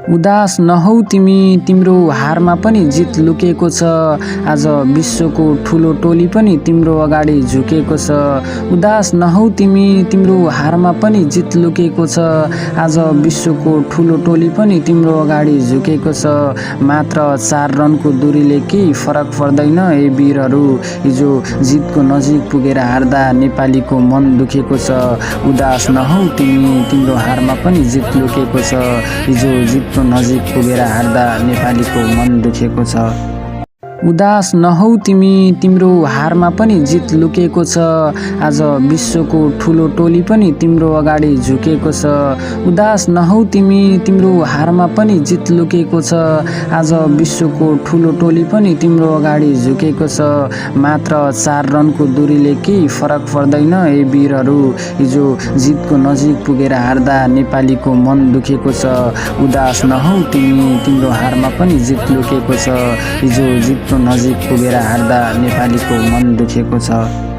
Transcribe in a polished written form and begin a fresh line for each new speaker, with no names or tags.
उदास नहौ तिमी, तिम्रो हारमा पनि जित लुकेको छ। आज विश्वको ठुलो टोली पनि तिम्रो अगाडि झुकेको छ। उदास नहौ तिमी, तिम्रो हारमा पनि जित लुकेको छ। आज विश्वको ठुलो टोली पनि तिम्रो अगाडि झुकेको छ। मात्र 4 रनको दूरीले केही फरक पर्दैन ए वीरहरू। हिजो जितको नजिक पुगेर हार्दा नेपालीको मन दुखेको छ। उदास नहौ तिमी, तिम्रो हारमा पनि जित लुकेको छ। हिजो जितको नजिक पुगेर हार्दा नेपालीको मन दुखेको छ। उदास नहौ तिमी, तिम्रो हारमा पनि जित लुकेको छ। आज विश्वको ठुलो टोली पनि तिम्रो अगाडि झुकेको छ। उदास नहौ तिमी, तिम्रो हारमा पनि जित लुकेको छ। आज विश्वको ठुलो टोली पनि तिम्रो अगाडि झुकेको छ। मात्र 4 रनको दूरीले केही फरक पर्दैन ए वीरहरू। हिजो जितको नजिक पुगेर हार्दा नेपालीको मन दुखेको छ। उदास नहौ तिमी, तिम्रो हारमा पनि जित लुकेको छ। हिजो जितको नजिक पुगेर हार्दा नेपालीको मन दुखेको छ।